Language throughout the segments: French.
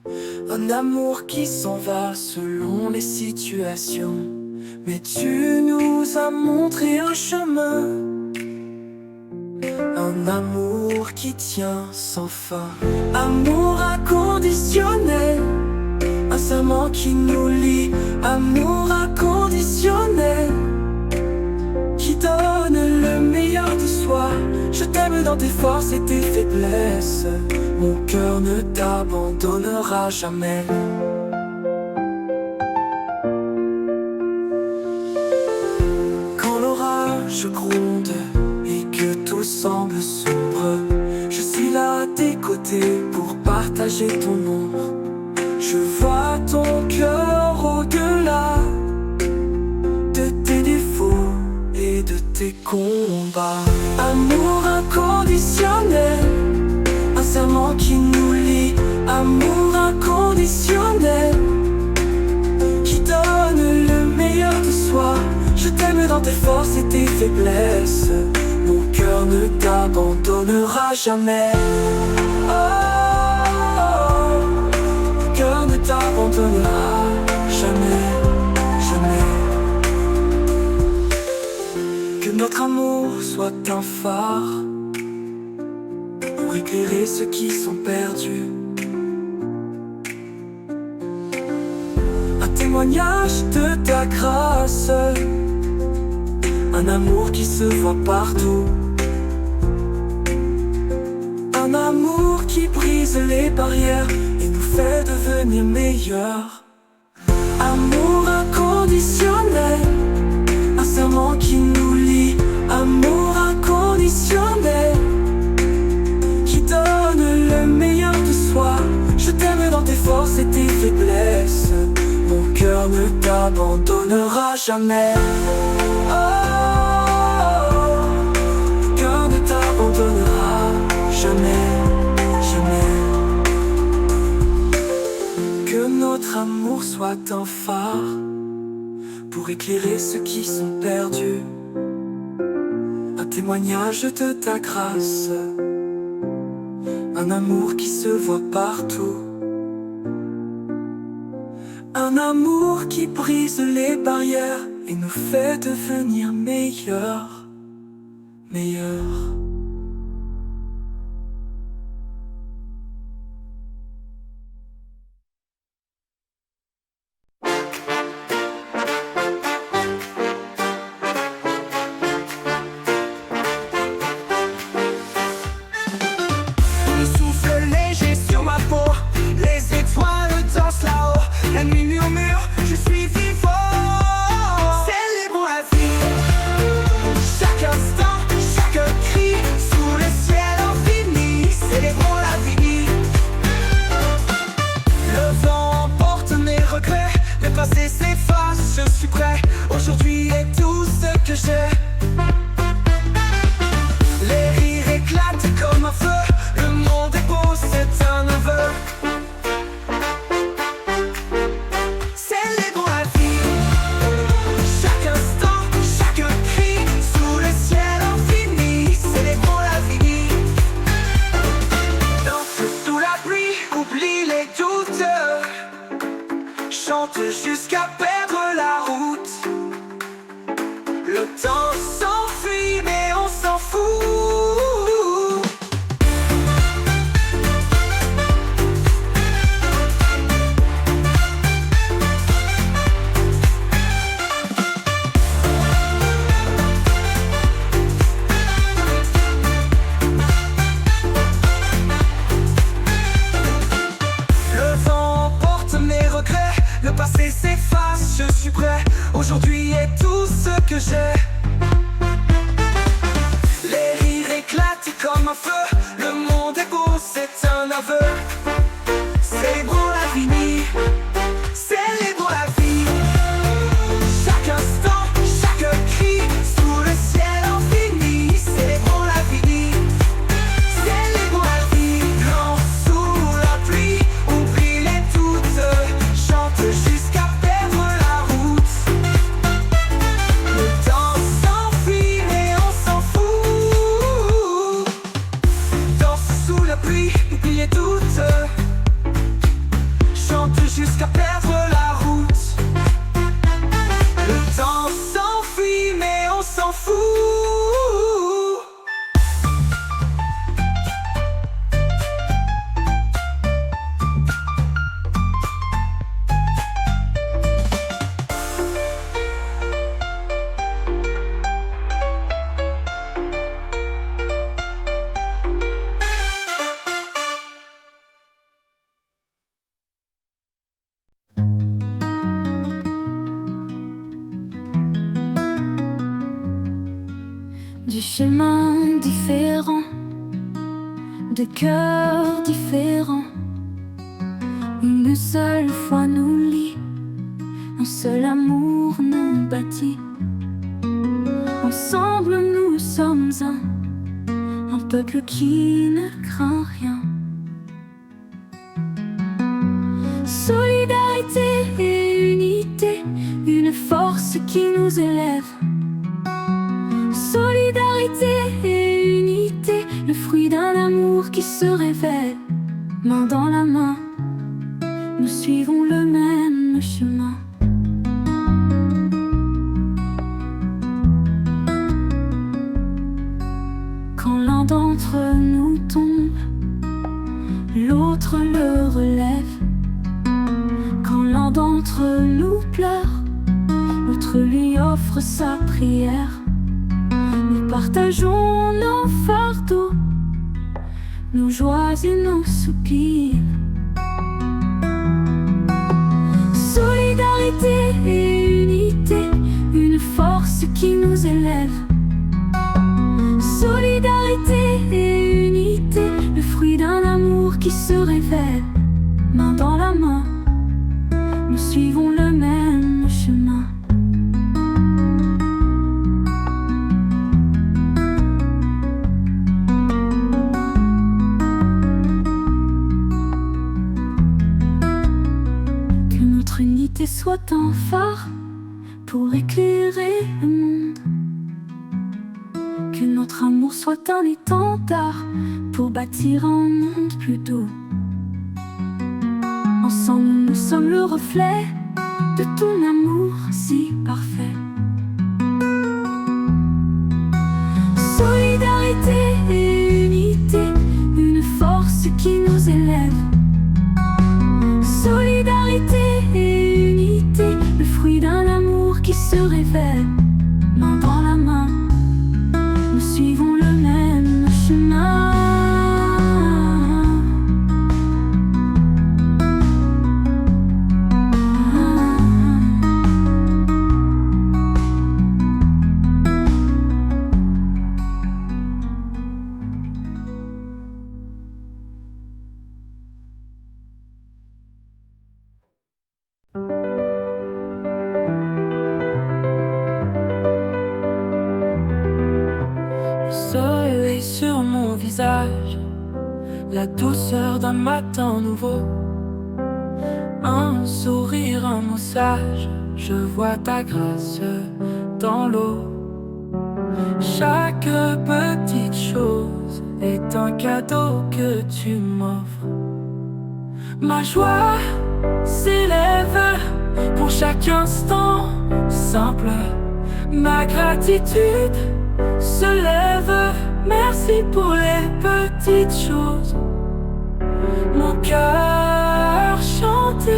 Un amour qui s'en va selon les situations. Mais tu nous as montré un chemin. Un amour qui tient sans fin. Amour inconditionnel. Un serment qui nous lie. Amour inconditionnel qui donne le meilleur de soi. Je t'aime dans tes forces et tes faiblesses. Mon cœur ne t'abandonnera jamais. Quand l'orage gronde et que tout semble sombre, je suis là à tes côtés pour partager ton ombre. Je vois ton cœur au-delà de tes défauts et de tes combats. Amour inconditionnel, un serment qui nous lie. Amour inconditionnel qui donne le meilleur de soi. Je t'aime dans tes forces et tes faiblesses. Mon cœur ne t'abandonnera jamais. Mon cœur ne t'abandonnera jamais, jamais. Que notre amour soit un phare pour éclairer ceux qui sont perdus. Un témoignage de ta grâce. Un amour qui se voit partout. Un amour qui brise les barrières et nous fait devenir meilleurs. Amour inconditionnel, un serment qui nous lie. Amour inconditionnel qui donne le meilleur de soi. Je t'aime dans tes forces et tes faiblesses. Mon cœur ne t'abandonnera jamais. Mon cœur ne t'abandonnera jamais, jamais. Que notre amour soit un phare pour éclairer ceux qui sont perdus. Un témoignage de ta grâce. Un amour qui se voit partout. Un amour qui brise les barrières et nous fait devenir meilleurs, meilleurs. Le souffle léger sur ma peau, les étoiles dansent là-haut. La nuit murmure, je suis vivant. Célébrons la vie. Chaque instant, chaque cri, sous le ciel infini. Célébrons la vie. Le vent emporte mes regrets, le passé s'efface, je suis prêt. Aujourd'hui est tout ce que j'ai. Les rires éclatent comme un feu. Le monde est beau, c'est un aveu. Célébrons la vie. Chaque instant, chaque cri, sous le ciel infini. Célébrons la vie. Danse sous la pluie, oublie les doutes. Chante jusqu'à perdre la route. Le temps s'enfuit, mais on s'en fout. Le vent emporte mes regrets, le passé s'efface, je suis prêt. Aujourd'hui est tout ce que j'ai. Les rires éclatent comme un feu. Le monde est beau, c'est un aveu. Célébrons la vie. Célébrons la vie. Chaque instant, chaque cri, sous le ciel infini. Célébrons la vie. Célébrons la vie. Danse sous la pluie, oublie les doutes. Chante jusqu'à perdre la route. Le temps s'enfuit, mais on s'en fout. du chemin différent, de cœurs différents. Une seule foi nous lie, un seul amour nous bâtit. Ensemble nous sommes un peuple qui ne craint rien. Solidarité et unité, une force qui nous élève. Solidarité et unité, le fruit d'un amour qui se révèle. Main dans la main, nous suivons le même chemin. Quand l'un d'entre nous tombe, l'autre le relève. Quand l'un d'entre nous pleure, l'autre lui offre sa prière. Nous partageons nos fardeaux, nos joies et nos soupirs. Solidarité et unité, une force qui nous élève. Solidarité et unité, le fruit d'un amour qui se révèle. Main dans la main, nous suivons le même chemin. Que notre unité soit un phare pour éclairer le monde. Que notre amour soit un étendard pour bâtir un monde plus doux. Ensemble nous sommes le reflet de ton amour si parfait. Solidarité et unité, une force qui nous élève. Solidarité et unité, le fruit d'un amour qui se révèle. Main dans la main, nous suivons le même chemin. Soleil sur mon visage, la douceur d'un matin nouveau. Un sourire, un mot sage, je vois ta grâce dans l'eau. Chaque petite chose est un cadeau que tu m'offres. Ma joie s'élève pour chaque instant simple. Ma gratitude se lève, merci pour les petites choses. Mon cœur chante,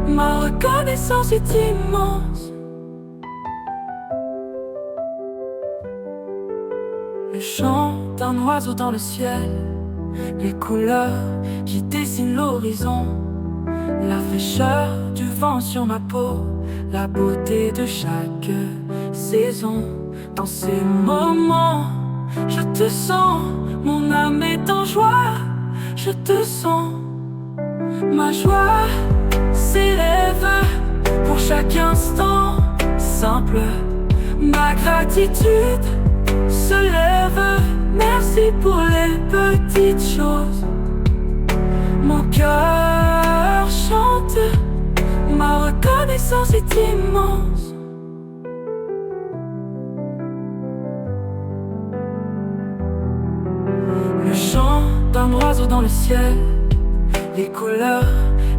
ma reconnaissance est immense. Le chant d'un oiseau dans le ciel, les couleurs qui dessinent l'horizon, la fraîcheur du vent sur ma peau, la beauté de chaque saison. Dans ces moments, je te sens, mon âme est en joie, je te sens. Ma joie s'élève pour chaque instant simple. Ma gratitude se lève, merci pour les petites choses. Mon cœur chante, ma reconnaissance est immense. Le chant d'un oiseau dans le ciel, les couleurs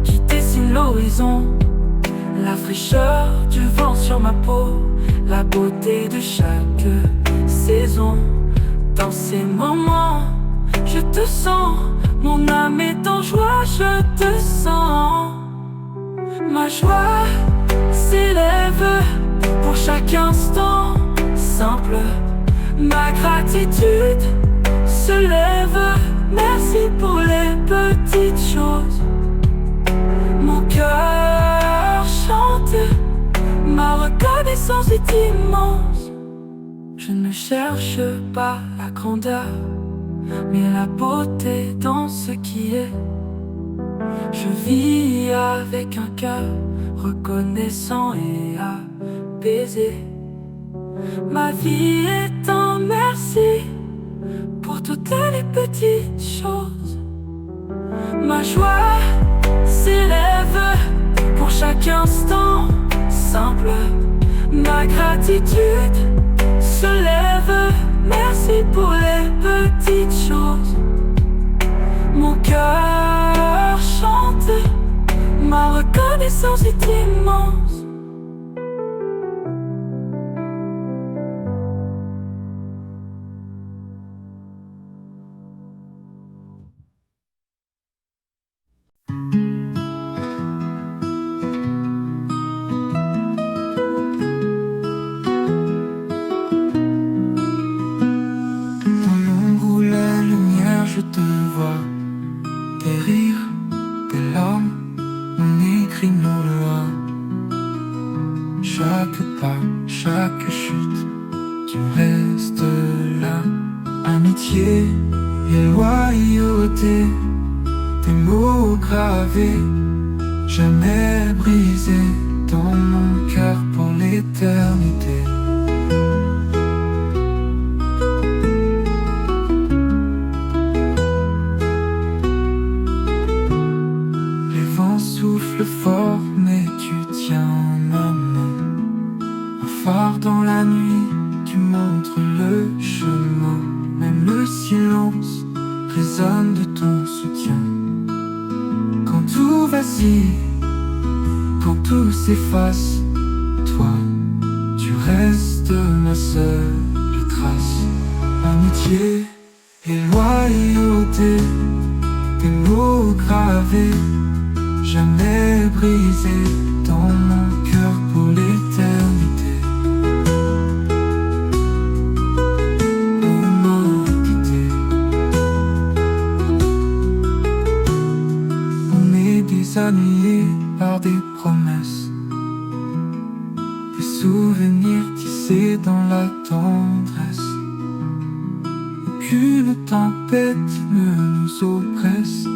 qui dessinent l'horizon, la fraîcheur du vent sur ma peau, la beauté de chaque saison. Dans ces moments, je te sens, mon âme est en joie, je te sens. Ma joie s'élève pour chaque instant simple. Ma gratitude se lève, merci pour les petites choses. Mon cœur chante, ma reconnaissance est immense. Je Je ne cherche pas la grandeur, mais la beauté dans ce qui est. Je vis avec un cœur reconnaissant et apaisé. Ma vie est un merci pour toutes les petites choses. Ma joie s'élève pour chaque instant simple. Ma gratitude se lève, merci pour les petites choses. Mon cœur chante, ma reconnaissance est immense. Je te vois, tes rires, tes larmes, on écrit nos lois. Chaque pas, chaque chute, tu restes là. Amitié et loyauté, tes mots gravés, jamais brisés dans mon cœur pour l'éternité. Souffle fort, mais tu tiens ma main. Un phare dans la nuit, tu montres le chemin. Même le silence résonne de ton soutien. Quand tout vacille, quand tout s'efface, toi, tu restes ma seule trace. Amitié et loyauté, tes mots gravés, jamais brisé dans mon cœur pour l'éternité. Pour m'en quitter. On est des amis par des promesses, des souvenirs tissés dans la tendresse. Aucune tempête ne nous oppresse.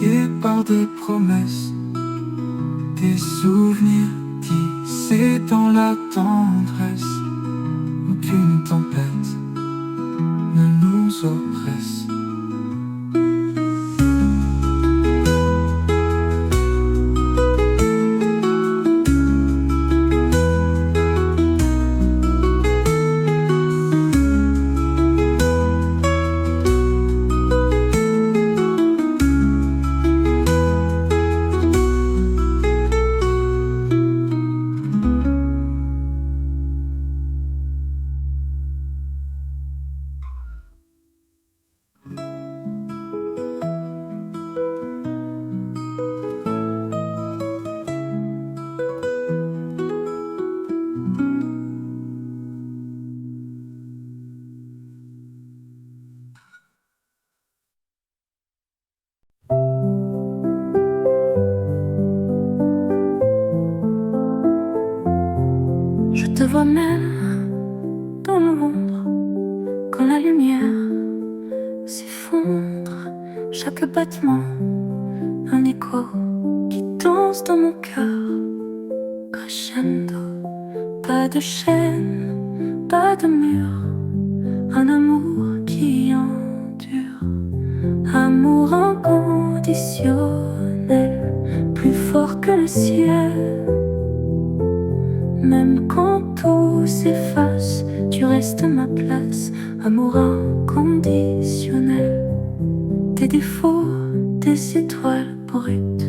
Liés par des promesses, des souvenirs tissés dans la tendresse. Aucune tempête ne nous oppresse. Je te vois même dans l'ombre, quand la lumière s'effondre, chaque battement, un écho qui danse dans mon cœur, crescendo. Pas de chaîne, pas de mur, un amour qui endure, amour inconditionnel, plus fort que le ciel. Même quand tout s'efface, tu restes ma place, amour inconditionnel. Tes défauts, des étoiles brutes,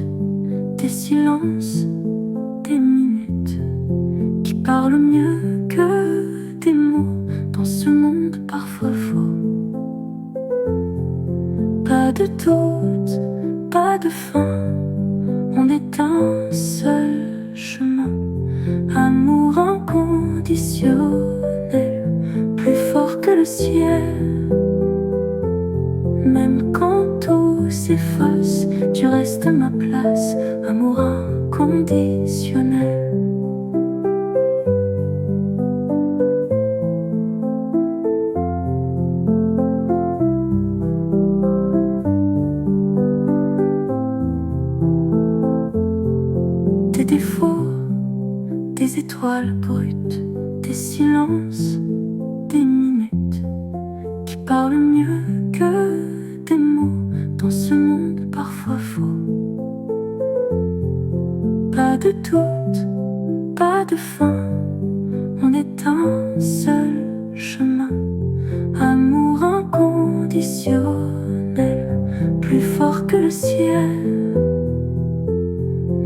des silences, des minutes qui parlent mieux que des mots dans ce monde parfois faux. Pas de doute, pas de fin, on est un seul chemin. Amour inconditionnel, plus fort que le ciel. amour inconditionnel. Des défauts, des étoiles brutes, des silences, des minutes qui parlent mieux que des mots dans ce monde parfois faux. Pas de doute, pas de fin, on est un seul chemin. Amour inconditionnel, plus fort que le ciel.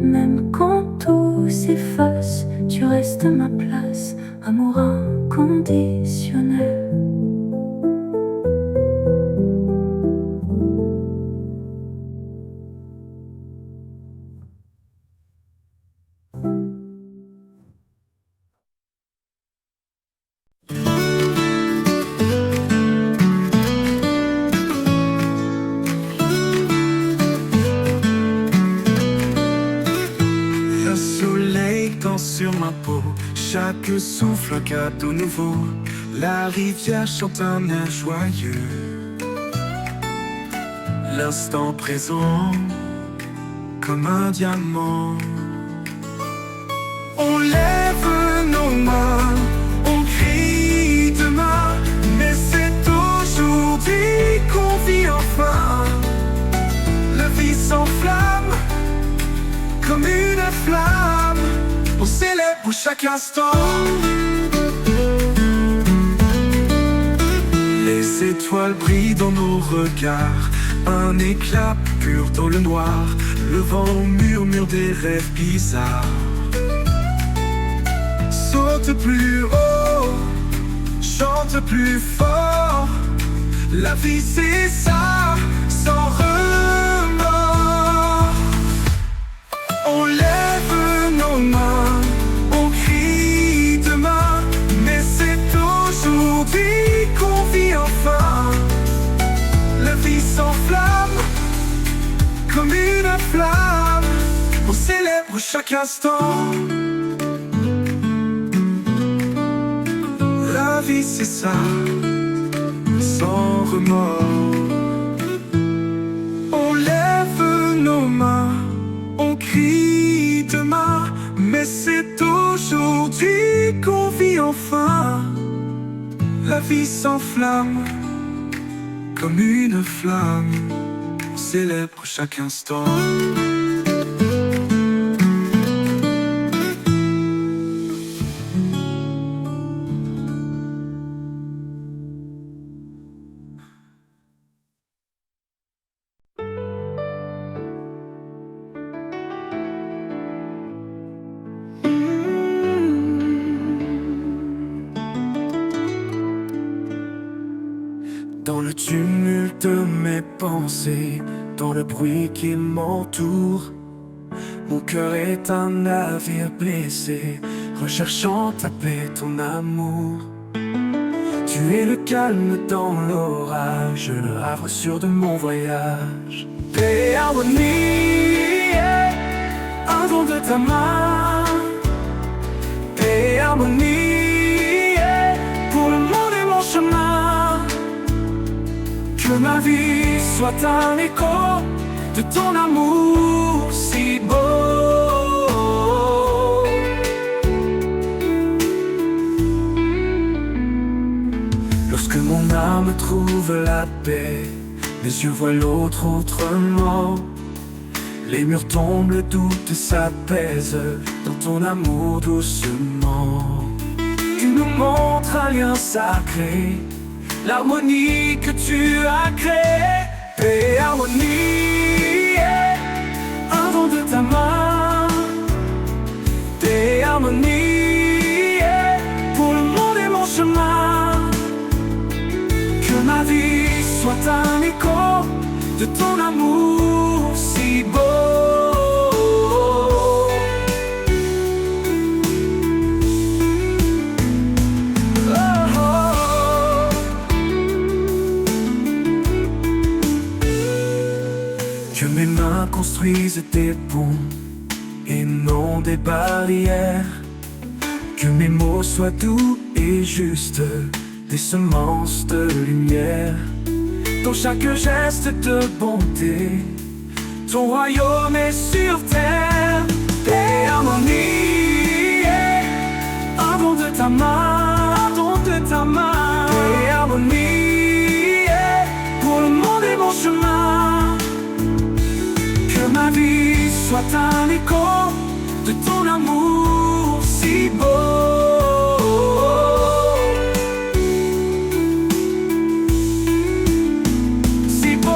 Même quand tout s'efface, tu restes ma place. Amour inconditionnel. Le soleil tend sur ma peau, chaque souffle un cadeau nouveau. La rivière chante un air joyeux. L'instant présent, comme un diamant. On lève nos mains, on crie demain, mais c'est aujourd'hui qu'on vit enfin. La vie s'enflamme comme une flamme, on célèbre chaque instant. Les étoiles brillent dans nos regards, un éclat pur dans le noir. Le vent murmure des rêves bizarres. Saute plus haut, chante plus fort. La vie c'est ça, sans remords. On lève nos mains, on crie demain, mais c'est aujourd'hui qu'on vit enfin. La vie s'enflamme comme une flamme, on célèbre chaque instant. La vie c'est ça, sans remords. On lève nos mains, on crie demain, mais c'est aujourd'hui qu'on vit enfin. La vie s'enflamme comme une flamme, on célèbre chaque instant. Dans le tumulte de mes pensées, dans le bruit qui m'entoure, mon cœur est un navire blessé, recherchant ta paix, ton amour. Tu es le calme dans l'orage, le havre sûr de mon voyage. Paix et harmonie, un don de ta main. Paix et harmonie, pour le monde et mon chemin. Que ma vie soit un écho de ton amour si beau. Lorsque mon âme trouve la paix, mes yeux voient l'autre autrement. Les murs tombent, le doute s'apaise dans ton amour doucement. Tu nous montres un lien sacré, l'harmonie que tu as créée. Paix et harmonie, un don de ta main. Paix et harmonie, pour le monde et mon chemin. Que ma vie soit un écho de ton amour si beau. Que mes mains construisent des ponts non des barrières. Que mes mots soient doux et justes, des semences de lumière. Dans chaque geste de bonté, ton royaume est sur terre. Paix, harmonie, un don de ta main, un don de ta main. Paix, harmonie, pour le monde et mon chemin. Que ma vie soit un écho de ton amour si beau. Si beau.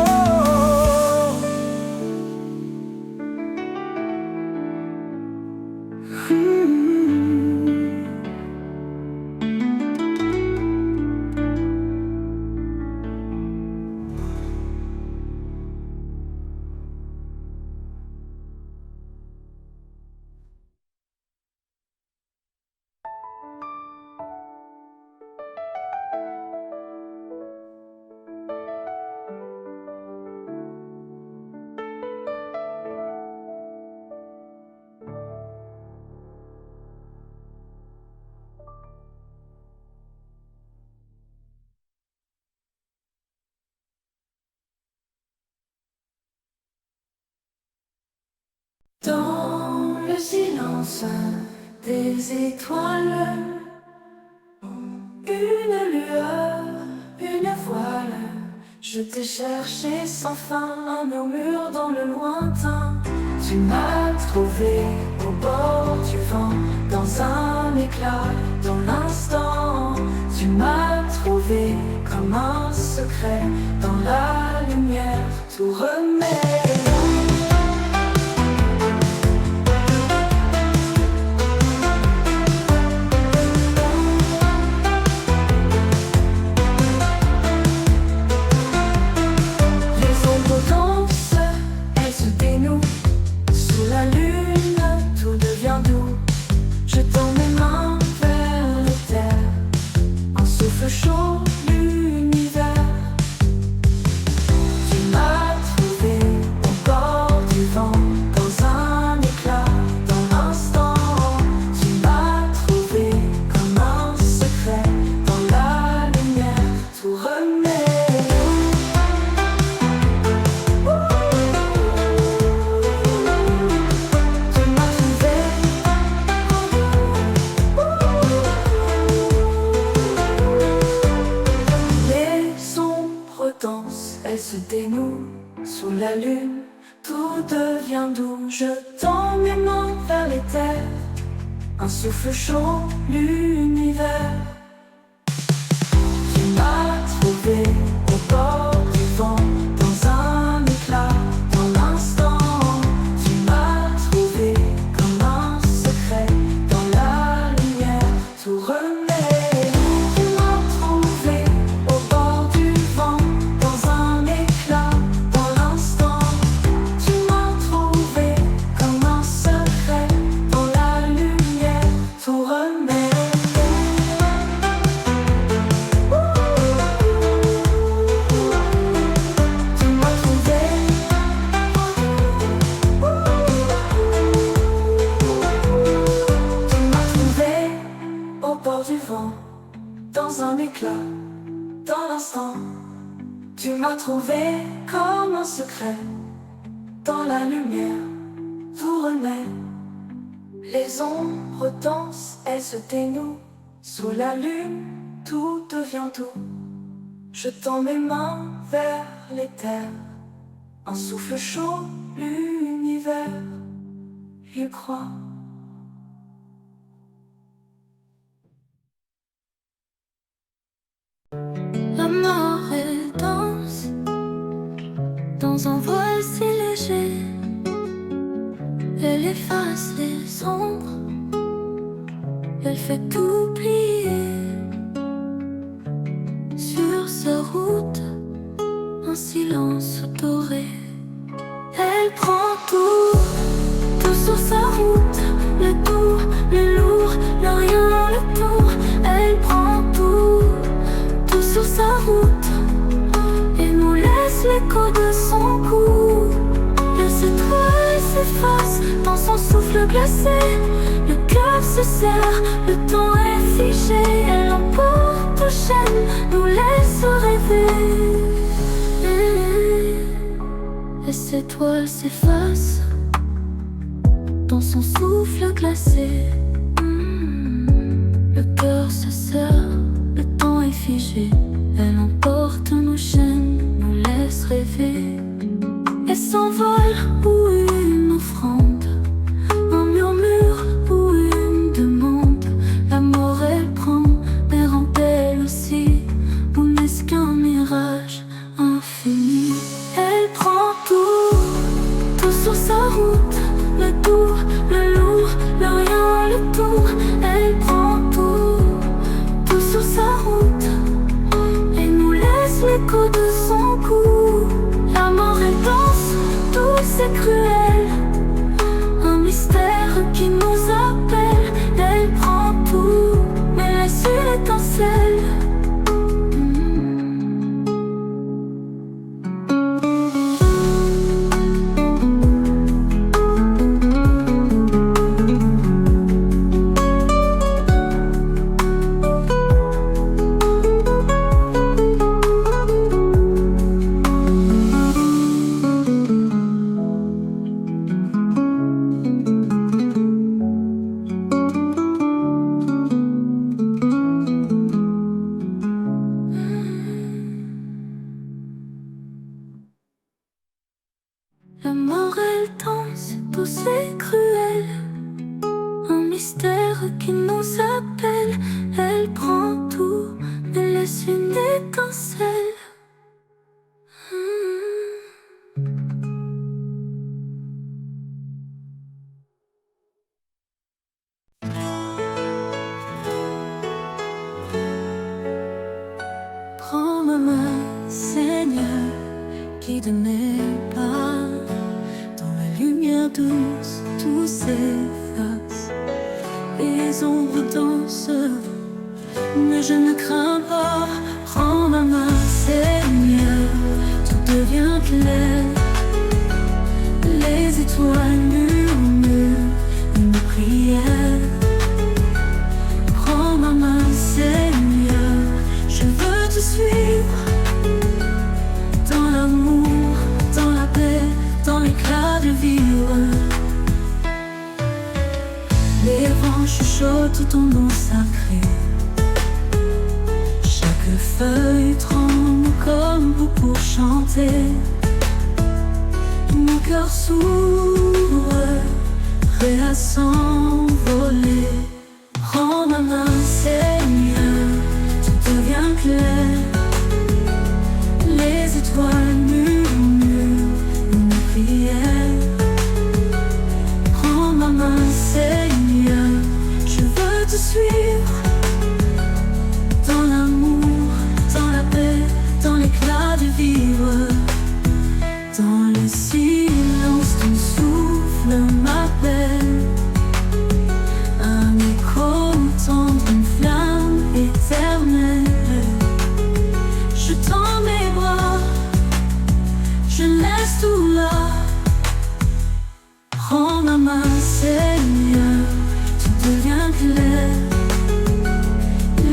Dans le silence des étoiles, une lueur, une voile. Je t'ai cherché sans fin, un murmure dans le lointain. Tu m'as trouvé au bord du vent, dans un éclat, dans l'instant. Tu m'as trouvé comme un secret, dans la lumière, tout remet. Chaud l'univers. Tu m'as trouvé au bord du vent, dans un éclat, dans l'instant. Tu m'as trouvé comme un secret, dans la lumière, tout remet. Tu m'as trouvé. Elle se dénoue sous la lune, tout devient doux. Je tends mes mains vers les terres, un souffle chaud, l'univers. Tu m'as trouvé au bord du vent, dans un éclat, dans l'instant. Tu m'as trouvé comme un secret, dans la lumière, tout remet. Dans un éclat, dans l'instant. Tu m'as trouvé comme un secret, dans la lumière, tout renaît. Les ombres dansent, elles se dénouent sous la lune, tout devient doux. Je tends mes mains vers les terres, un souffle chaud, l'univers, il croit. La marée danse dans un voile si léger. Elle efface les ombres, elle fait tout plier. Sur sa route, un silence doré. Elle prend tout sur sa route. Le doux, le lourd, le rien, le tout. Elle prend tout sur sa route et nous laisse l'écho de son cou. Les étoiles s'effacent dans son souffle glacé, le cœur se serre, le temps est figé. Elle emporte aux chaînes, nous laisse rêver. Et ces toiles s'effacent dans son souffle glacé. Le cœur se serre, le temps est figé. Elle emporte nos chaînes, nous laisse rêver. Et s'envole pour une offrande, un murmure ou une demande. La mort elle prend, mais rampe elle aussi. Ou n'est-ce qu'un mirage infini? Elle prend tout sur sa route. Le doux, le lourd, le rien, le tout. Elle prend tout sur sa route. Et nous laisse l'écho de son cou. La mort elle danse, douce et cruelle. Un mystère qui nous appelle. Elle prend tout, mais laisse une étincelle. La mort elle danse, douce et cruelle. Un mystère qui nous appelle. Elle prend tout, mais laisse une étincelle. Prends ma main, Seigneur, guide mes pas. Dans la lumière douce, tout s'efface. Les ombres dansent, mais je ne crains pas. Prends ma main, Seigneur, tout devient clair. Les étoiles murmurent une prière. Prends ma main, Seigneur, je veux te suivre. Dans l'amour, dans la paix, dans l'éclat de vivre. Les vents chuchotent ton nom sacré. Chaque feuille tremble comme vous pour chanter. Mon cœur s'ouvre, prêt à s'envoler. Prends ma main, Seigneur, tout devient clair. Les étoiles murmurent une prière. Prends ma main, Seigneur, je veux te suivre. Dans l'amour, dans la paix, dans l'éclat de vivre. Dans le silence, ton souffle m'appelle. Un écho tendre, une flamme éternelle. Je tends mes bras, je laisse tout là. Prends ma main, Seigneur, tout devient clair.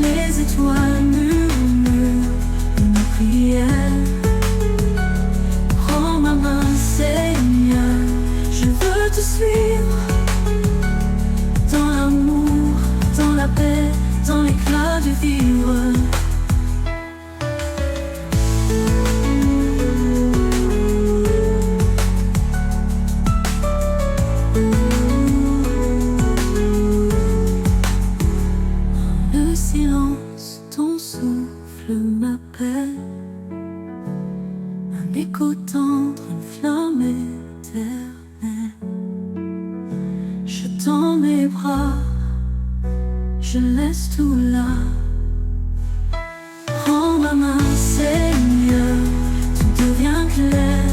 Les étoiles murmurent une prière. Prends ma main, Seigneur, je veux te suivre. Dans l'amour, dans la paix, dans l'éclat de vivre. Le silence, ton souffle m'appelle. Un écho tendre, une flamme éternelle. Je tends mes bras, je laisse tout là. Prends ma main, Seigneur, tout devient clair.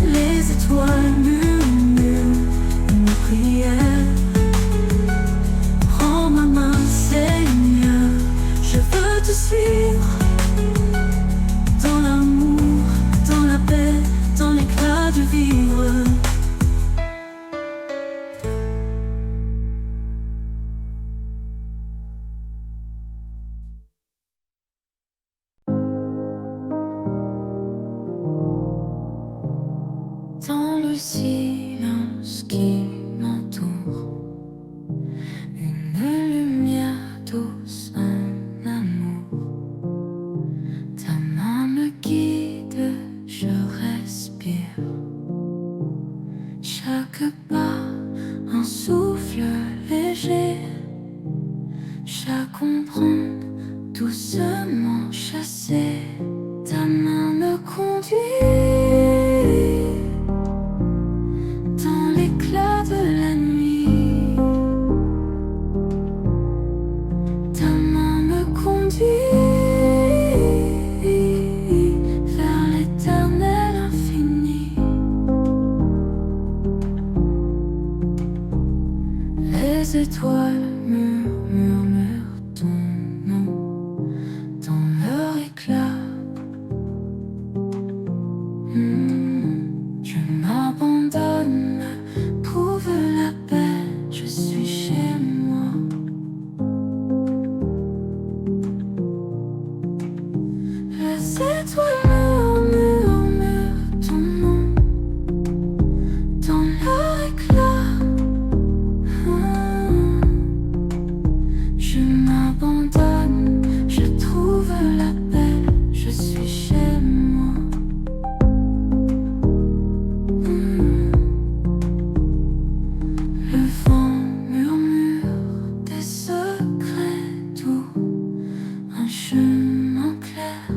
Les étoiles murmurent une prière. Prends ma main, Seigneur, je veux te suivre. Dans l'amour, dans la paix, dans l'éclat de vivre. protéger. Chaque ombre doucement chassée, ta main me conduit dans l'éclat de la nuit. Ta main me conduit vers l'éternel infini. Les étoiles murmurent ton nom dans leur éclat. Je m'abandonne, prouve la paix, je suis chez moi. Les étoiles murmurent ton nom dans leur éclat. Je m'abandonne, je trouve la paix, je suis chez moi. Le vent murmure des secrets doux, un chemin clair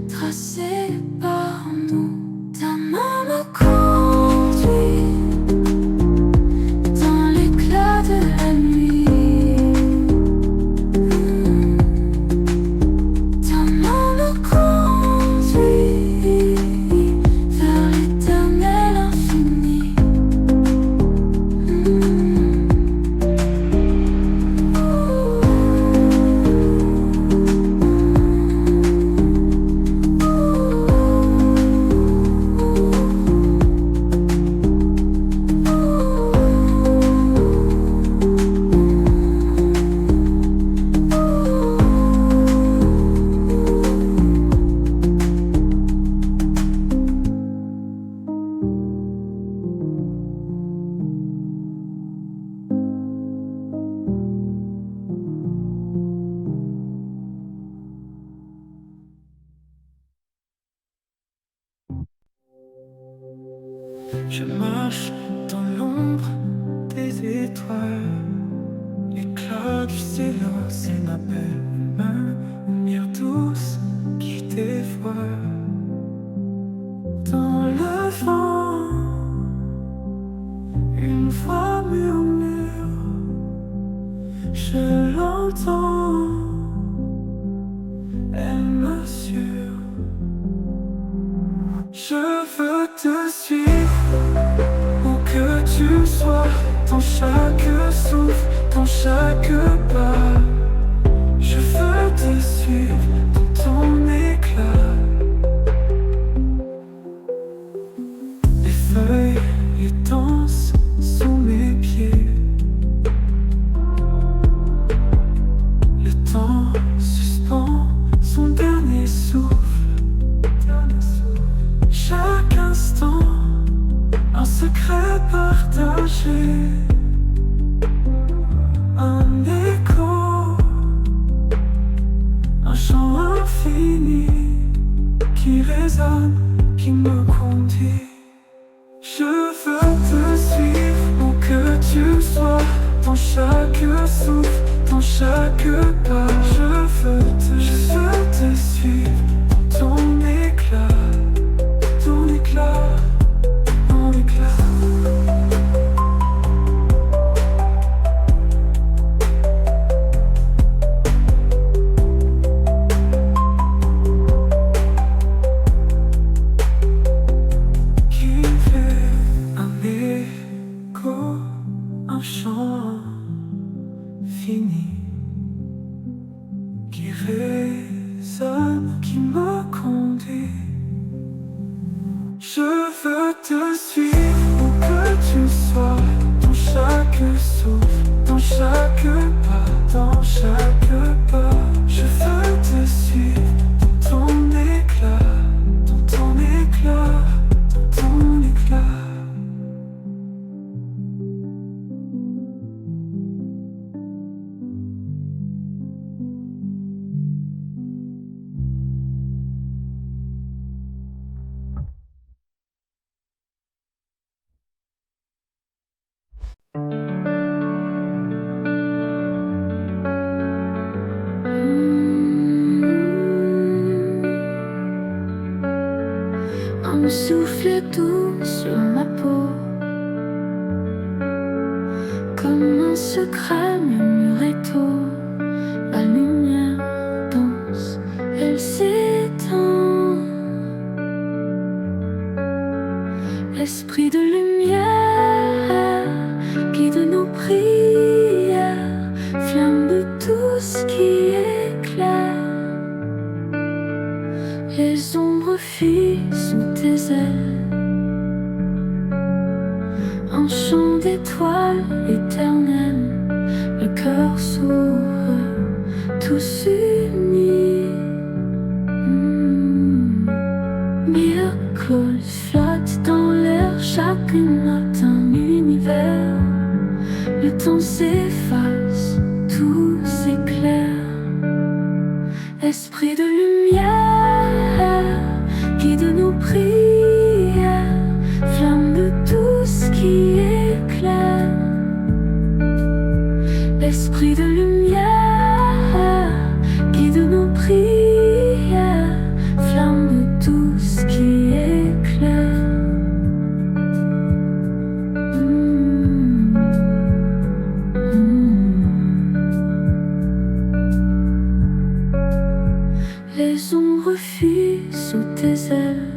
tracé par nous. Ta main me conduit dans l'éclat de la nuit. Ta main me conduit vers l'éternel infini. Je marche dans l'ombre des étoiles, l'éclat du silence et ma belle main, lumière douce qui dévoile. Dans le vent, une voix murmure, je l'entends, elle m'assure. Je veux te suivre, où que tu sois, dans chaque souffle, dans chaque pas. Je veux te suivre dans ton éclat. Les feuilles, les dansent sous mes pieds. Le temps suspend son dernier souffle. Chaque instant, un secret partagé, un écho, un chant infini qui résonne, qui me conduit. Je veux te suivre où que tu sois, dans chaque souffle, dans chaque pas. Je veux te suivre dans ton éclat. Ton éclat, ton éclat. Qui fait un écho, un chant fini, qui résonne, qui me conduit. Je veux te suivre où que tu sois, dans chaque souffle, dans chaque pas, dans chaque pas. Je veux te suivre dans ton éclat, dans ton éclat, dans ton éclat. murmurait-on. La lumière danse, elle s'étend. Esprit de lumière, guide nos prières, flamme de tout ce qui éclaire. Les ombres fuient sous tes ailes, un chant d'étoiles éternelles, le cœur s'ouvre, tous unis. Miracles flottent dans l'air, chaque note un univers. Le temps s'efface, tout s'éclaire. Esprit de lumière, guide nos prières, flamme de tout ce qui éclaire. Esprit de lumière, guide nos prières, flamme de tout ce qui éclaire. Les ombres fuient sous tes ailes,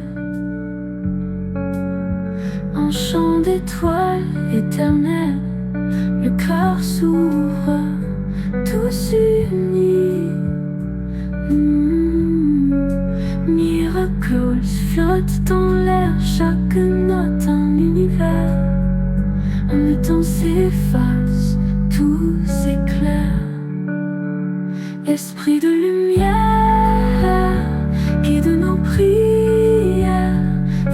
un chant d'étoiles éternelles, le cœur s'ouvre, tous unis. Miracles flottent dans l'air, chaque note un univers. Le temps s'efface, tout s'éclaire. Esprit de lumière, guide nos prières,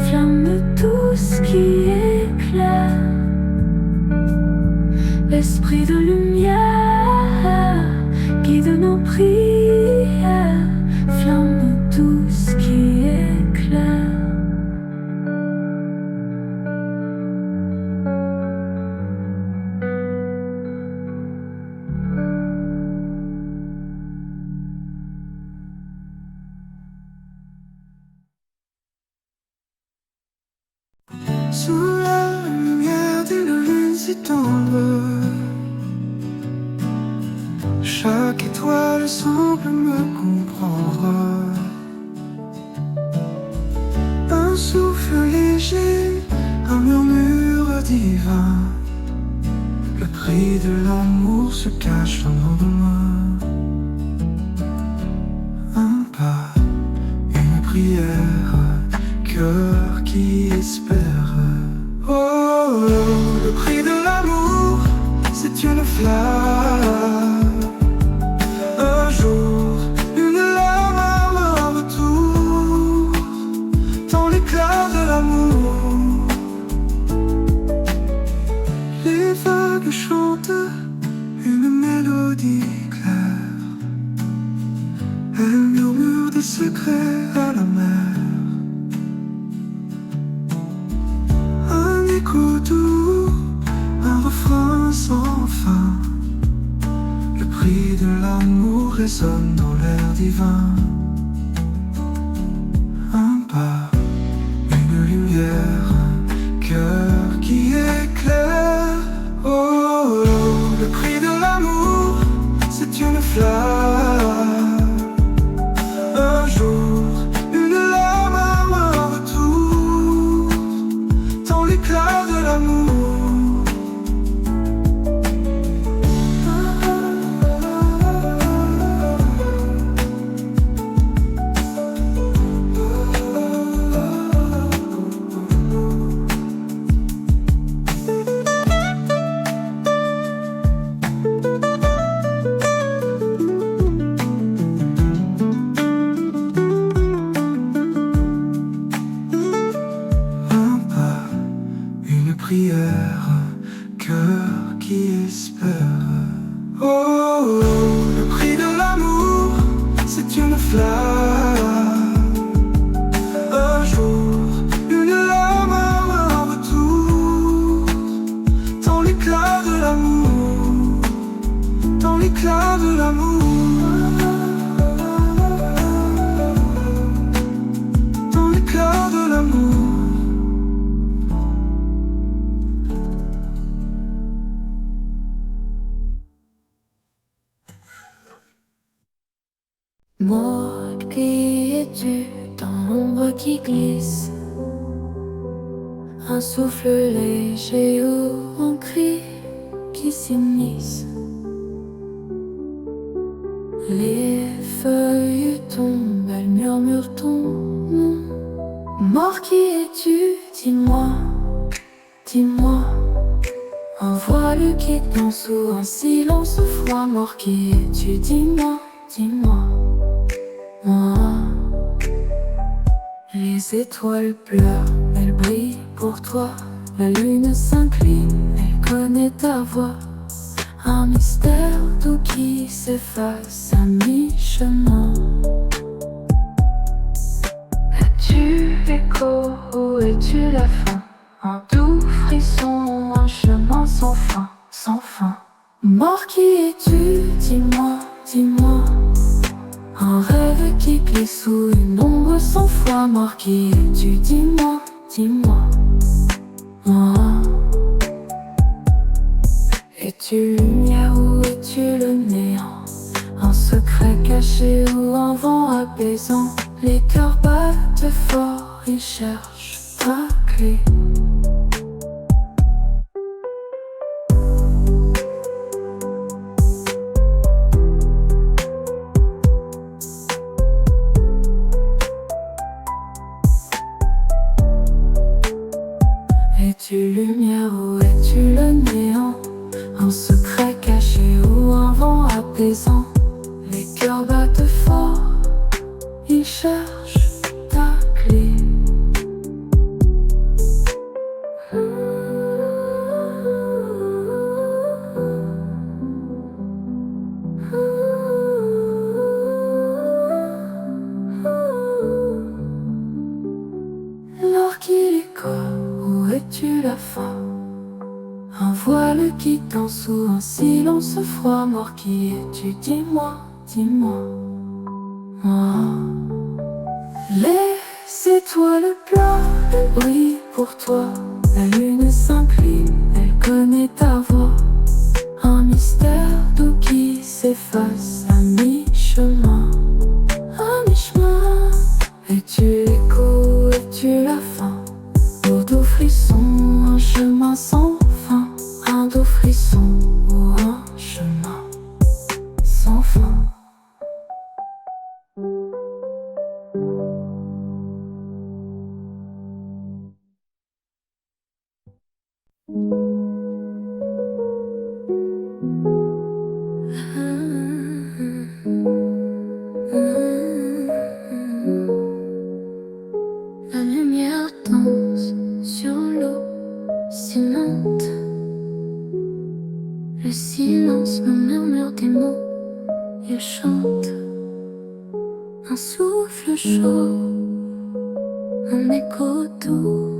flamme de tout ce qui éclaire. Esprit de lumière, guide nos prières, flamme de tout ce qui éclaire. Sous la lumière d'une lune si tendre, chaque étoile semble me comprendre. Un souffle léger, un murmure divin. Le prix de l'amour se cache dans nos mains. Un pas, une prière, cœur qui espère. Oh, oh, le prix de l'amour, c'est une flamme. Un jour, une larme en retour, dans l'éclat de l'amour. Les vagues chantent une mélodie claire. Elles murmurent des secrets à la mer. Un écho doux, un refrain sans fin. Le prix de l'amour résonne dans l'air divin. Un pas, une lumière, cœur qui éclaire. Oh, oh, oh, le prix de l'amour, c'est une flamme. Un jour, une larme en retour, dans l'éclat de l'amour. Un pas, une prière, cœur qui espère. Oh, oh, oh, le prix de l'amour, c'est une flamme. Un jour, une larme en retour, dans l'éclat de l'amour, dans l'éclat de l'amour. Dans l'éclat de l'amour. Moi, qui es-tu dans l'ombre qui glisse? Un souffle léger ou un cri qui s'immisce. Les feuilles tombent, elles murmurent ton nom. Mort, qui es-tu? Dis-moi, dis-moi. Un voile qui danse sous un silence froid. Mort, qui es-tu? Dis-moi, dis-moi. Moi. Les étoiles pleurent, elles brillent pour toi. La lune s'incline, elle connaît ta voix. Un mystère doux qui s'efface à mi-chemin. Es-tu l'écho ou es-tu la fin? Un doux frisson, un chemin sans fin, sans fin. Mort, qui es-tu? Dis-moi, dis-moi. Un rêve qui glisse sous une ombre sans foi. Mort, qui es-tu? Dis-moi, dis-moi. Moi. Es-tu lumière ou es-tu le néant? Un secret caché ou un vent apaisant? Les cœurs battent fort, ils cherchent ta clé. Es-tu lumière ou es-tu le néant? Un secret caché ou un vent apaisant? Les cœurs battent fort, ils cherchent ta clé. Alors qu'il est quoi? Où es-tu la fin? Un voile qui danse sous un silence froid. Mort, qui es-tu? Dis-moi, dis-moi. Moi. Les étoiles pleurent, brillent pour toi. La lune s'incline, elle connaît ta voix. Un mystère doux qui s'efface à mi-chemin. À mi-chemin. Es-tu l'écho, es-tu la fin? Au doux frisson, un chemin sans fin. Un doux frisson ou un chemin sans fin. La lumière danse sur l'eau sillante. Le silence me murmure des mots, il chante. Un souffle chaud, un écho doux.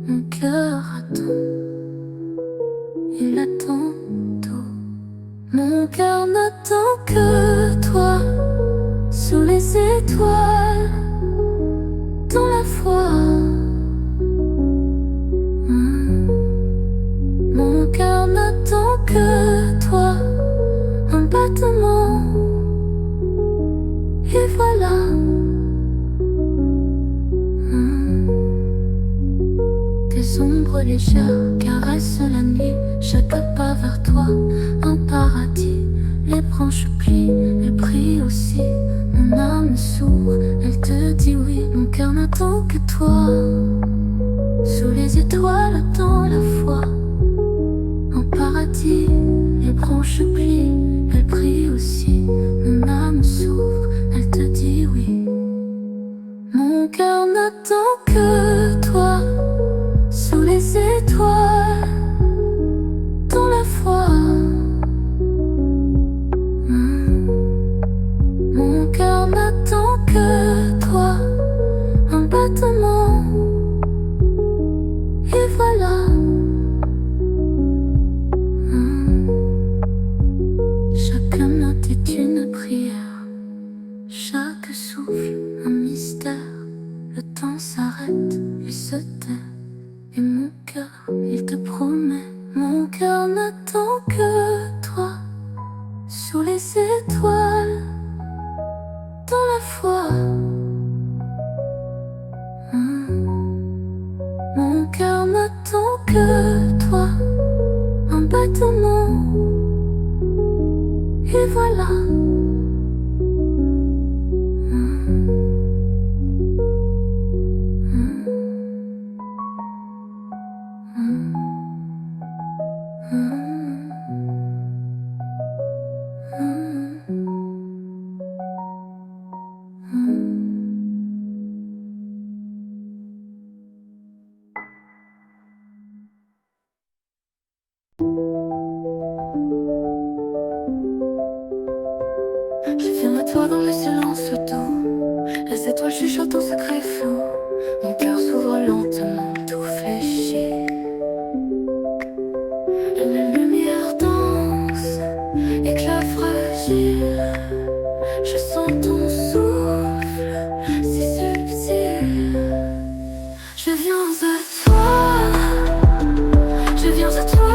Mon cœur attend, il attend tout. Mon cœur n'attend que toi. Sous les étoiles, dans la foi. Mon cœur n'attend que toi. Un battement, et voilà. Des ombres légères caressent la nuit. Chaque pas vers toi, un paradis. Les branches plient, elles brillent aussi. Mon âme s'ouvre, elle te dit oui. Mon cœur n'attend que toi. Sous les étoiles, dans la foi. En paradis, les branches plient, elles brillent aussi. Mon âme s'ouvre, elle te dit oui. Mon cœur n'attend que toi. Sous les étoiles, dans la foi. Mon cœur n'attend que toi. Un battement, et voilà. Chaque note est une prière. Chaque souffle, un mystère. Le temps s'arrête, il se tait. Et mon cœur, il te promet. Mon cœur n'attend que toi. Sous les étoiles, Je viens à toi dans le silence doux. Les étoiles chuchotent en secret flou. Mon cœur s'ouvre lentement, tout fléchit. Et les lumières dansent, éclat fragile. Je sens ton souffle, si subtil. Je viens à toi, je viens à toi.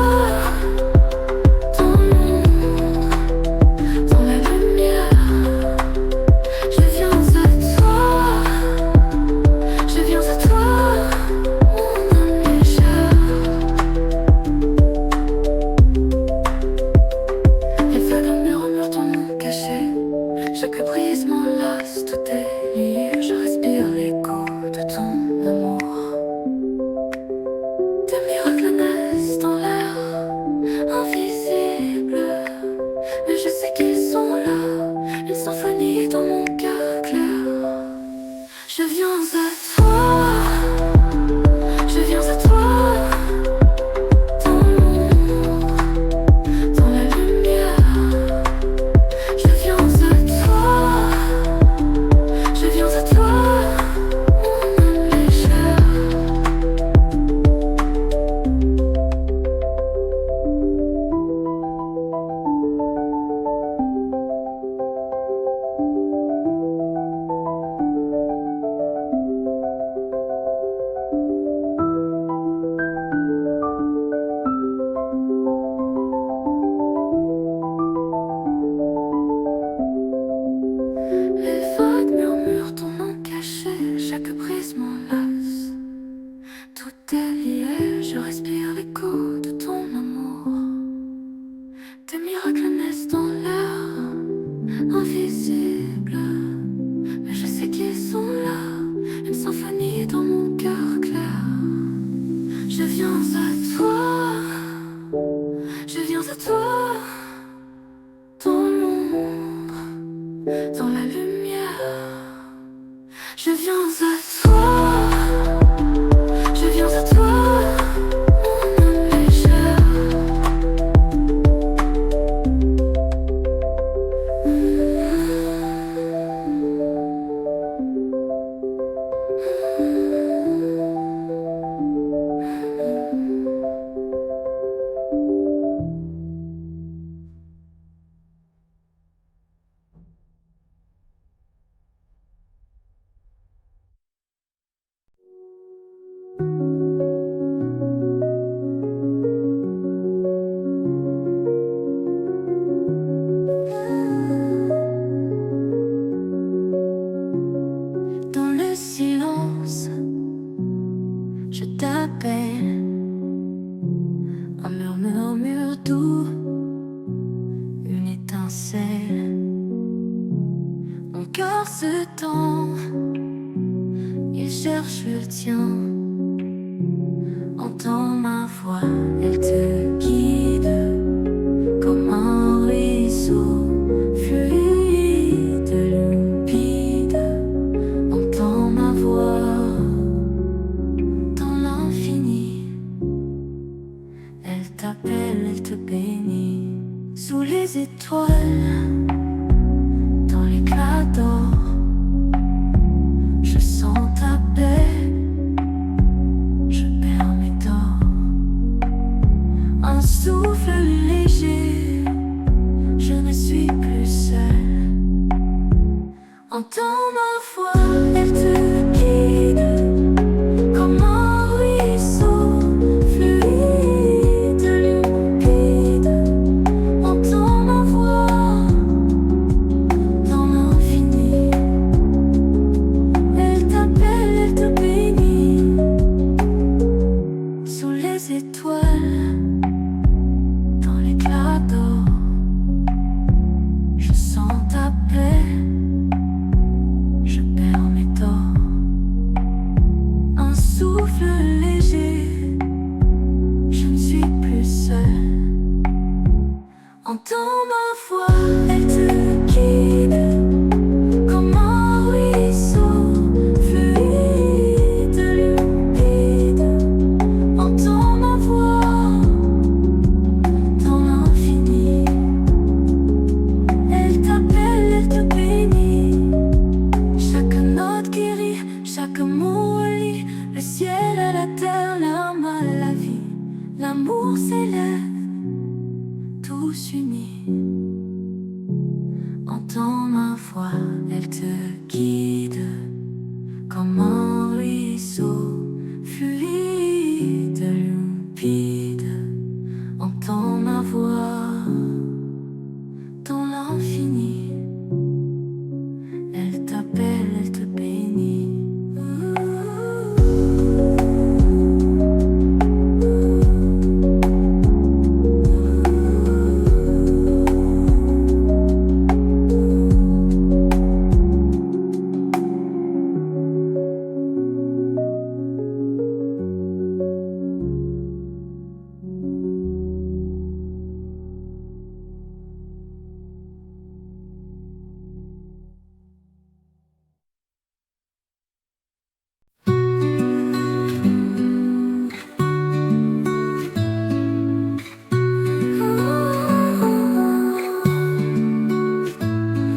Chaque brise m'enlace, tout est lié. Je respire l'écho de ton amour. Tes miracles naissent dans l'air, invisibles. Mais je sais qu'ils sont là, une symphonie dans mon cœur clair. Je viens à toi, je viens à toi. Chaque brise m'enlace, tout est lié. Je respire l'écho de ton amour. Tes miracles naissent dans l'air, invisibles. Mais je sais qu'ils sont là, une symphonie dans mon cœur clair. Je viens à toi, je viens à toi. Dans l'ombre, dans la lumière. Je viens à toi, je viens à toi, mon âme légère. Je t'appelle, un murmure doux, une étincelle. Mon cœur se tend, il cherche le tien. Entends ma voix, elle te guide comme un ruisseau fluide, limpide. Entends ma voix. Elle te bénit sous les étoiles, dans l'éclat d'or. Je sens ta paix, je perds mes torts. Un souffle léger, je ne suis plus seule. Entends ma voix, elle te guide comme un ruisseau fluide. Entends ma voix, elle te guide comme un ruisseau fluide, limpide. Entends ma voix dans l'infini. Elle t'appelle, elle voix, elle te guide comme un ruisseau fluide, limpide. Entends ma voix dans l'infini, elle t'appelle, elle te bénit.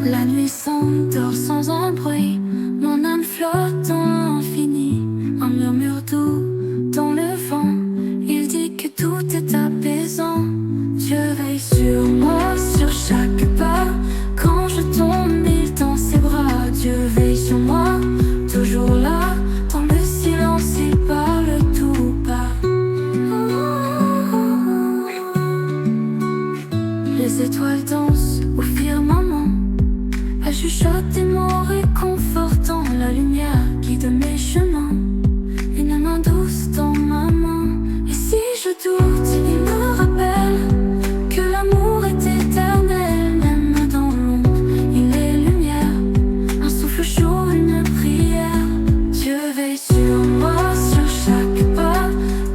La nuit s'endort sans un bruit, mon âme flotte dans l'infini. Un murmure doux dans le vent, il dit que tout est apaisant. Dieu veille sur moi, sur chaque pas. Quand je tombe, il tend ses bras. Dieu veille sur moi, toujours là. Dans le silence, il parle tout bas. Les étoiles dansent au firmament, elle chuchote des mots réconfortants. La lumière guide mes chemins, une main douce dans ma main. Et si je doute, il me rappelle que l'amour est éternel. Même dans l'ombre, il est lumière, un souffle chaud, une prière. Dieu veille sur moi, sur chaque pas.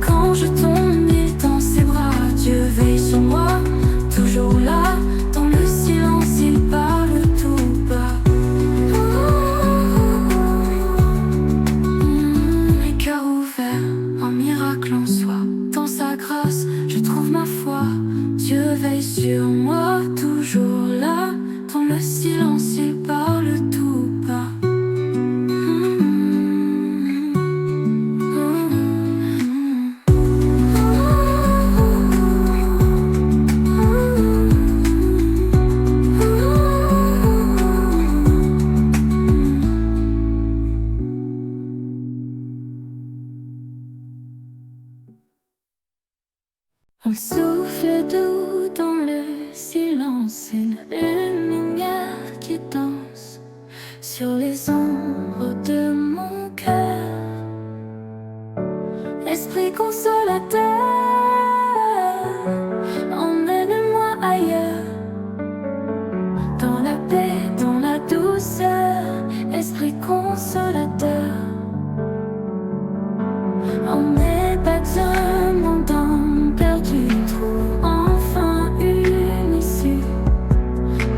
Quand je tombe, il tend ses bras. Dieu veille sur moi, toujours là. Dans le silence, il parle tout bas. Les cœurs ouverts, un miracle en soi. Dans sa grâce, je trouve ma foi. Dieu veille sur moi, toujours là. Dans le silence, il parle tout bas. Un souffle doux dans le silence, une lumière qui danse sur les ombres de mon cœur. Esprit consolateur, emmène-moi ailleurs, dans la paix, dans la douceur. Esprit consolateur, en mes baptêmes d'âme perdu, trouve enfin une issue.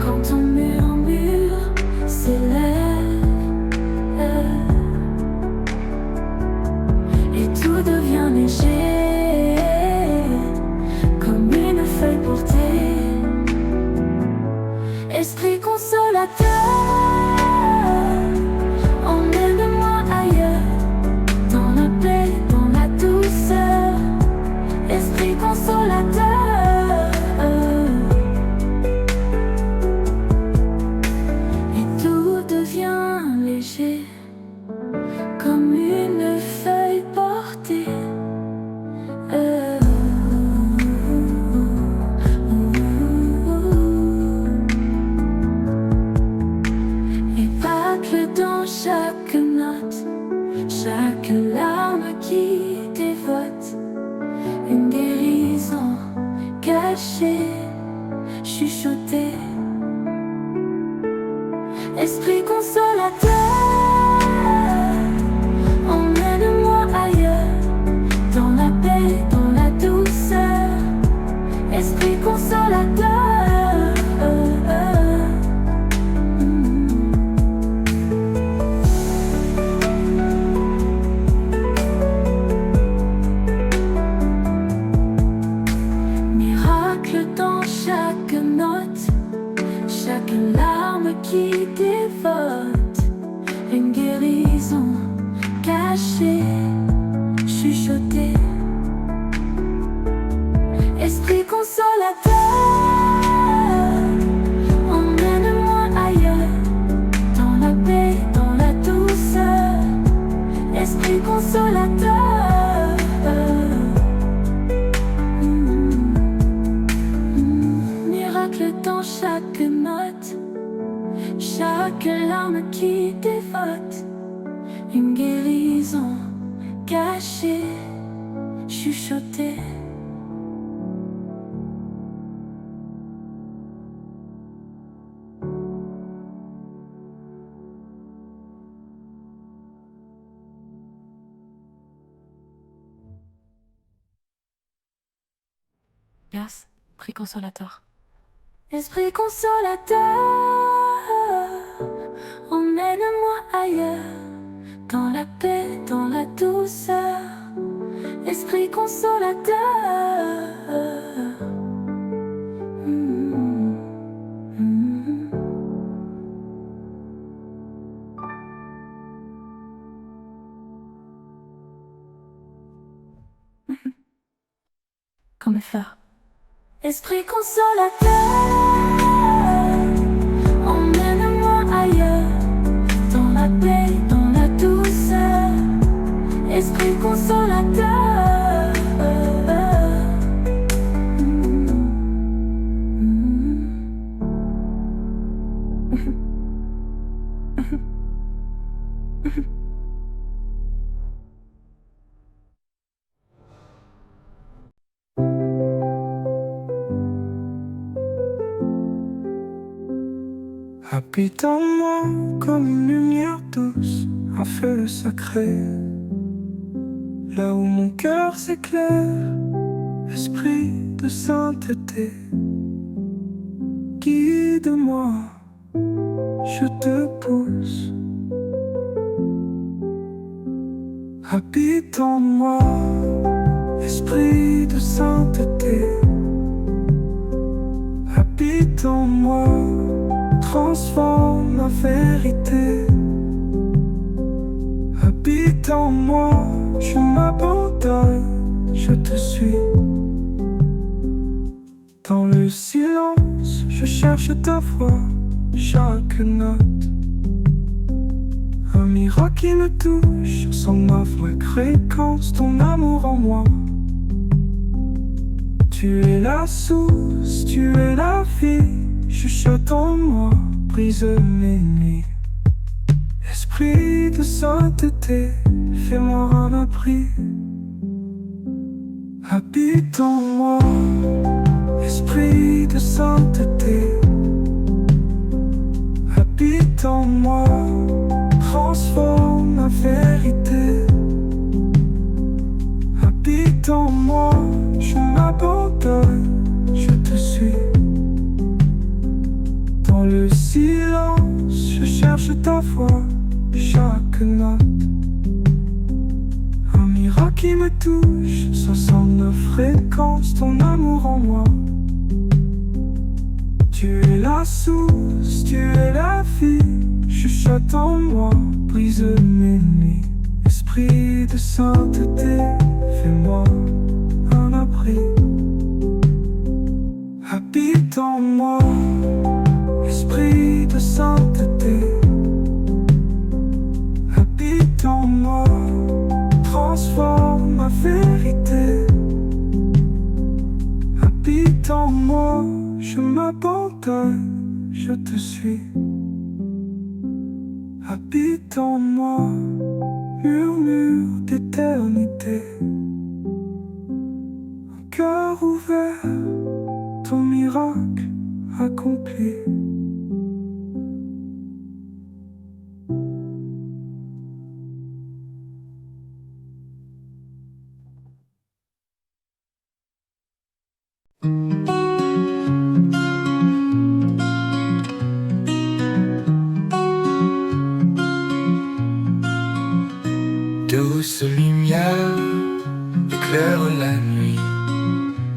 Quand on murmure, s'élève et tout devient léger, comme une feuille portée. Esprit consolateur, emmène-moi ailleurs, dans la paix, dans la douceur. Esprit consolateur, et tout devient léger, comme une feuille portée. Et bâcle dans chaque note, chaque larme qui dévote, une guérison cachée, chuchotée. Esprit consolateur, emmène-moi ailleurs, dans la paix, dans la douceur. Esprit consolateur, miracle dans chaque note, chaque larme qui dévote, une guérison cachée, chuchotée. Esprit consolateur, emmène-moi ailleurs, chaque note, chaque larme qui dévote, une guérison cachée, chuchotée. Yes, prix consolateur. Esprit consolateur, emmène-moi ailleurs, dans la paix, dans la douceur. Esprit consolateur, mm, mm. Comme faire. Esprit consolateur, emmène-moi ailleurs, dans la paix, dans la douceur. Esprit consolateur, Habite en moi comme une lumière douce, un feu sacré. Là où mon cœur s'éclaire, esprit de sainteté, guide-moi, je te pousse. Habite en moi, esprit de sainteté. Habite en moi, transforme ma vérité. Habite en moi, je m'abandonne, je te suis. Dans le silence, je cherche ta voix, chaque note. Un miracle qui me touche, sans ma fréquence, ton amour en moi. Tu es la source, tu es la vie, chuchote en moi, brise mes nuits. Esprit de sainteté, fais-moi un abri. Habite en moi, esprit de sainteté. Habite en moi, transforme ma vérité. Habite en moi, je m'abandonne, je te suis. Dans le silence, je cherche ta voix, chaque note. Un miracle qui me touche, 69 fréquences, ton amour en moi. Tu es la source, tu es la vie, chuchote en moi, brise mes nuits. Esprit de sainteté, fais-moi un abri. Habite en moi, esprit de sainteté. Habite en moi, transforme ma vérité. Habite en moi, je m'abandonne, je te suis. Habite en moi, murmure d'éternité. Un cœur ouvert, ton miracle accompli. Douce lumière éclaire la nuit.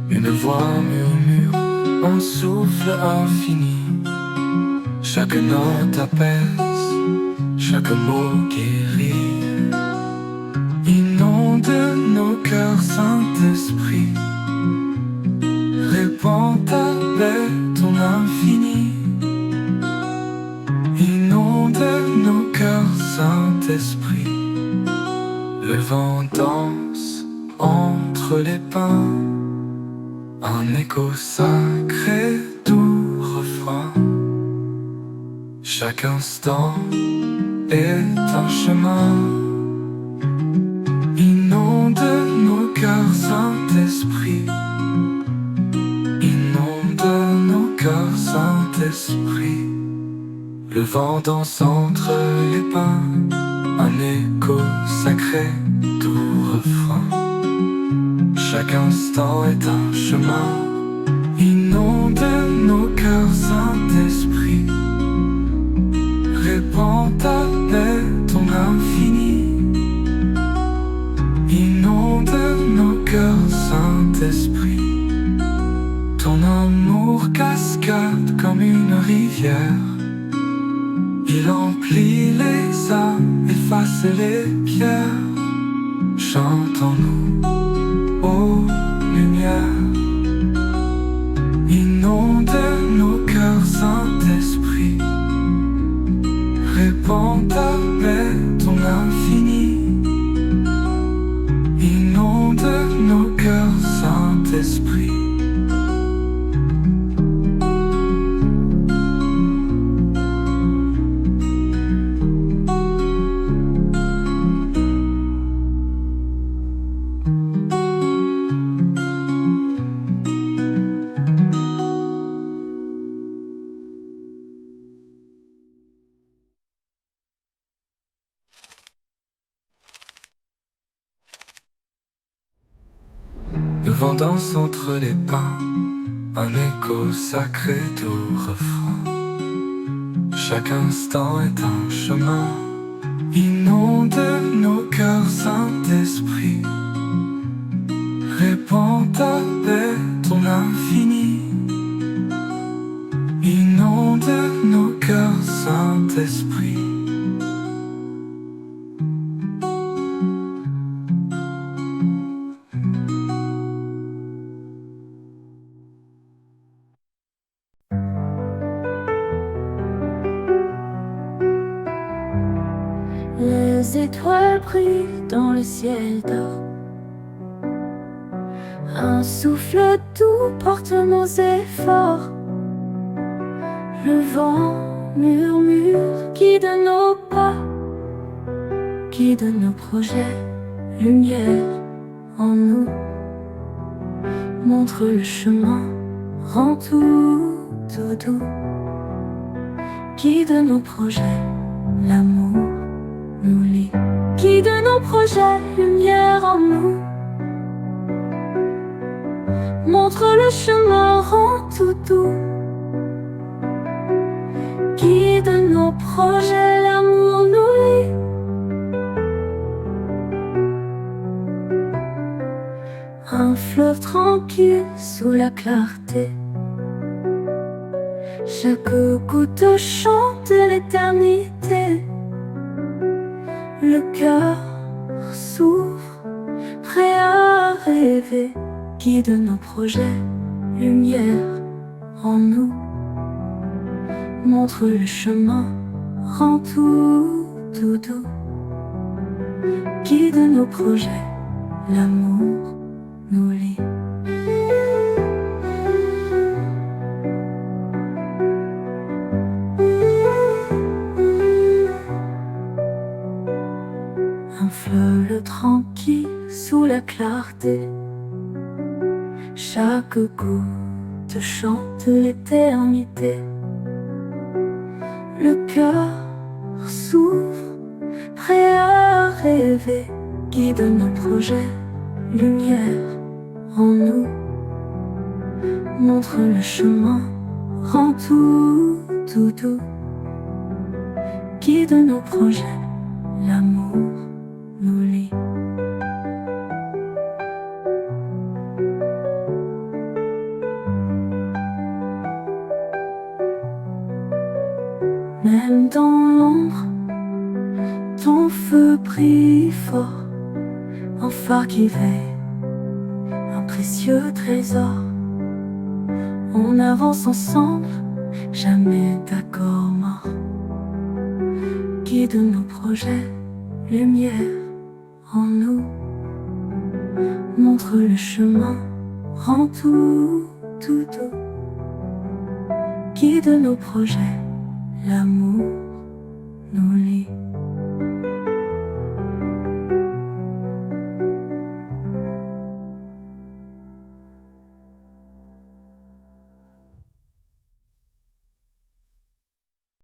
Une voix murmure, un souffle infini. Chaque note apaise, chaque mot guérit. Inonde nos cœurs, Saint-Esprit. Répands ta paix, ton infini. Inonde nos cœurs, Saint-Esprit. Le vent danse entre les pins, un écho sacré, doux refrain. Chaque instant est un chemin. Inonde nos cœurs, Saint-Esprit. Inonde nos cœurs, Saint-Esprit. Le vent danse entre les pins, un écho sacré, doux refrain. Chaque instant est un chemin. Inonde nos cœurs, Saint-Esprit. Répands ta paix, ton infini. Inonde nos cœurs, Saint-Esprit. Ton amour cascade comme une rivière. Il emplit les âmes, efface les pierres. Chantons-nous, ô lumière. Inonde nos cœurs, Saint-Esprit. Répands ta paix, ton infini. Inonde nos cœurs, Saint-Esprit. Le vent danse entre les pins, un écho sacré doux refrain. Chaque instant est un chemin. Inonde nos cœurs, Saint-Esprit. Répands ta paix, ton infini. Inonde nos cœurs, Saint-Esprit. Les étoiles brillent dans le ciel d'or. Un souffle doux porte nos efforts. Le vent murmure, guide nos pas, guide nos projets, lumière en nous. Montre le chemin, rend tout doux. Guide nos projets, l'amour nous lie. Guide nos projets, lumière en nous. Montre le chemin, rend tout doux. Guide nos projets, l'amour nous lie. Un fleuve tranquille sous la clarté. Chaque goutte chante l'éternité. Le cœur s'ouvre, prêt à rêver. Guide nos projets, lumière en nous. Montre le chemin, rend tout doux. Guide nos projets, l'amour nous lie. Un fleuve tranquille sous la clarté. Chaque goutte chante l'éternité. Le cœur s'ouvre, prêt à rêver. Guide nos projets, lumière en nous. Montre le chemin, rend tout doux. Guide nos projets, l'amour nous lie. Même dans l'ombre, ton feu brille fort. Un phare qui veille, un précieux trésor. On avance ensemble, jamais d'accord mort. Guide nos projets, lumière en nous. Montre le chemin, rend tout doux. Guide nos projets, L'amour nous lie.